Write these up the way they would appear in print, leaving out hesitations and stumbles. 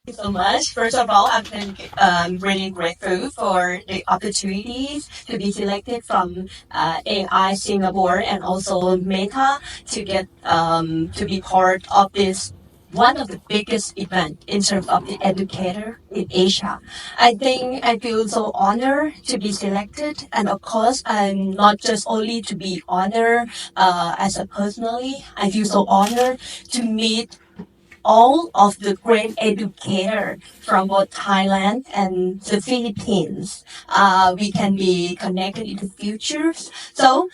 Thank you so much. First of all, I'm really grateful for the opportunities to be selected from AI Singapore and also Meta to get to be part of this one of the biggest event in terms of the educator in Asia. I think I feel so honored to be selected, and of course, I'm not just only to be honored as a personally. I feel so honored to meet all of the great educators from both Thailand and the Philippines. We can be connected in the future. So,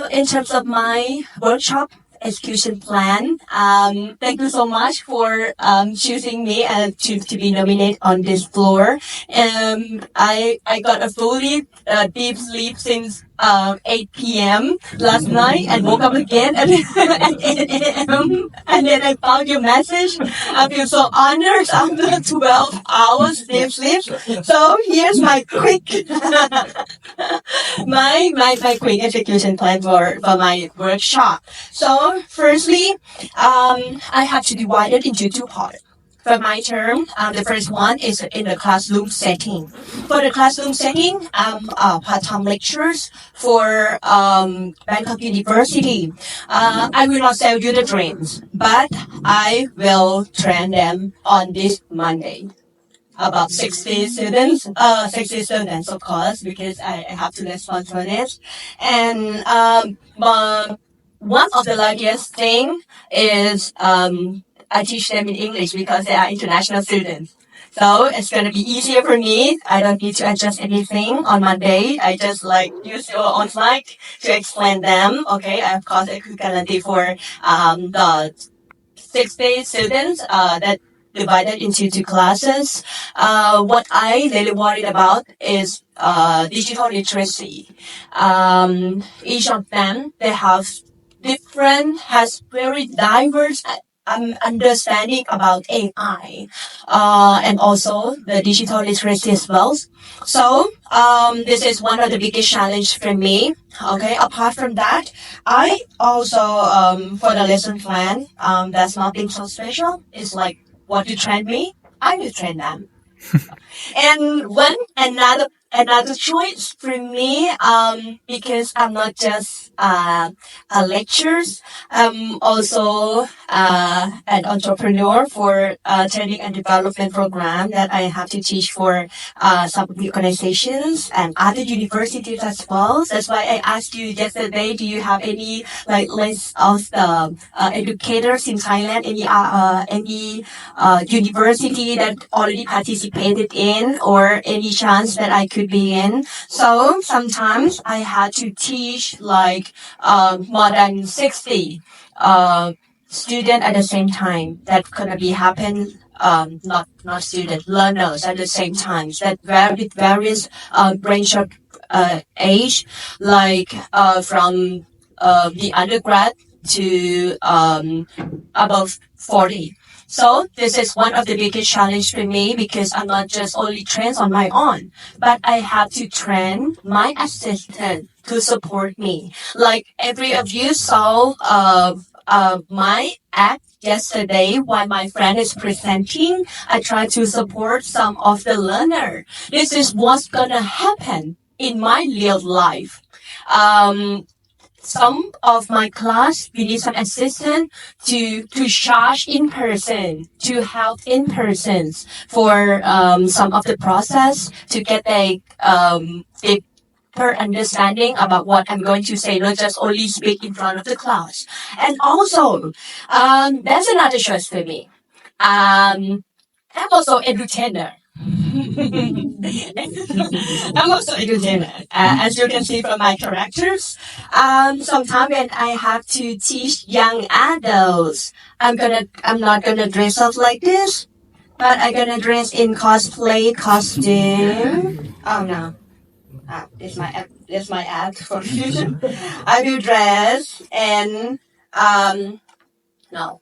in terms of my workshop execution plan, thank you so much for choosing me to be nominated on this floor. I got a fully deep sleep since 8 p.m. last night and woke up again at, at 8 a.m. And then I found your message. I feel so honored after 12 hours deep sleep. So here's my quick my quick execution plan for my workshop. So firstly, I have to divide it into two parts. For my term, the first one is in the classroom setting. For the classroom setting, part-time lectures for Bangkok University. I will not sell you the dreams, but I will train them on this Monday. About 60 students, of course, because I have to respond for this. And one of the largest thing is I teach them in English because they are international students. So it's going to be easier for me. I don't need to adjust anything on Monday. I just like use your own slide to explain them. Okay, I of course I could guarantee for the 60 students that divided into two classes. What I really worried about is digital literacy. Each of them, they have has very diverse understanding about AI and also the digital literacy as well. So this is one of the biggest challenge for me. Okay, apart from that, I also for the lesson plan, that's nothing so special. It's like what you train me, I will train them. And one another choice for me, because I'm not just a lectures, I'm also an entrepreneur for training and development program that I have to teach for some of the organizations and other universities as well. That's why I asked you yesterday, do you have any like list of the educators in Thailand, any university that already participated in or any chance that I could be in. So sometimes I had to teach like more than 60 students at the same time. That gonna be happen not student learners at the same time. That with various range of age, like from the undergrad to above 40. So this is one of the biggest challenge for me because I'm not just only trained on my own, but I have to train my assistant to support me. Like every of you saw my act yesterday while my friend is presenting, I try to support some of the learner. This is what's gonna happen in my real life. Some of my class, we need some assistant to charge in person, to help in persons for some of the process to get a deeper understanding about what I'm going to say, not just only speak in front of the class. And also, that's another choice for me. I'm also entertainer. I'm also a entertainer. As you can see from my characters, sometimes when I have to teach young adults, I'm not gonna dress up like this, but I'm gonna dress in cosplay costume. Oh no, this my ad for future. I will dress and no.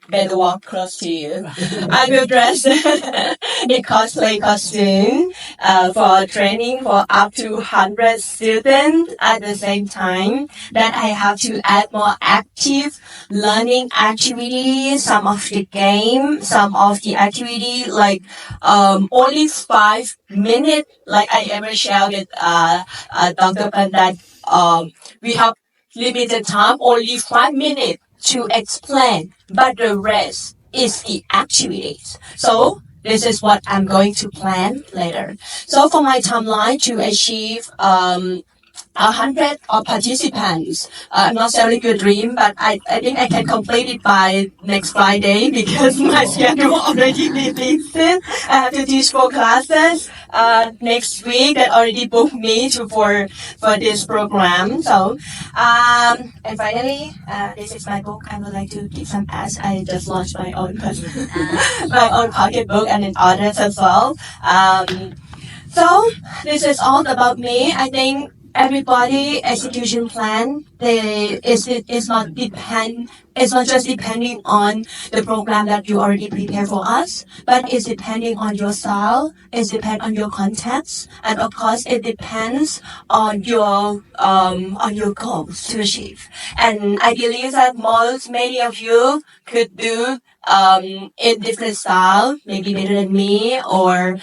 Better walk close to you. I will dress in cosplay costume for training for up to 100 students at the same time. Then I have to add more active learning activities, some of the game, some of the activity like only 5 minutes. Like I ever shared with Dr. Pan that we have limited time, only 5 minutes to explain, but the rest is the activities. So this is what I'm going to plan later. So for my timeline to achieve 100 of participants. I'm not selling your dream, but I think I can complete it by next Friday because my schedule already released it. I have to teach 4 classes next week that already booked me for this program. So, and finally, this is my book. I would like to give some ads. I just launched my own my own pocketbook and in others as well. So this is all about me. I think everybody execution plan is not just depending on the program that you already prepare for us, but it's depending on your style, it's depend on your context, and of course it depends on your goals to achieve. And I believe that many of you could do in different style, maybe better than me, or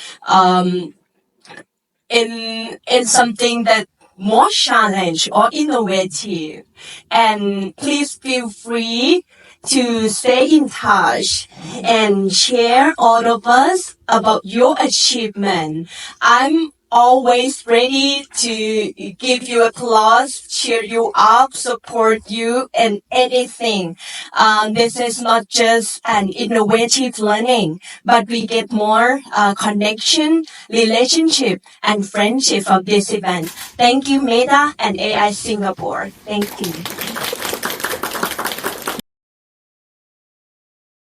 in something that more challenge or innovative. And please feel free to stay in touch and share all of us about your achievement. I'm always ready to give you applause, cheer you up, support you in anything. This is not just an innovative learning, but we get more connection, relationship, and friendship from this event. Thank you, Meta and AI Singapore. Thank you.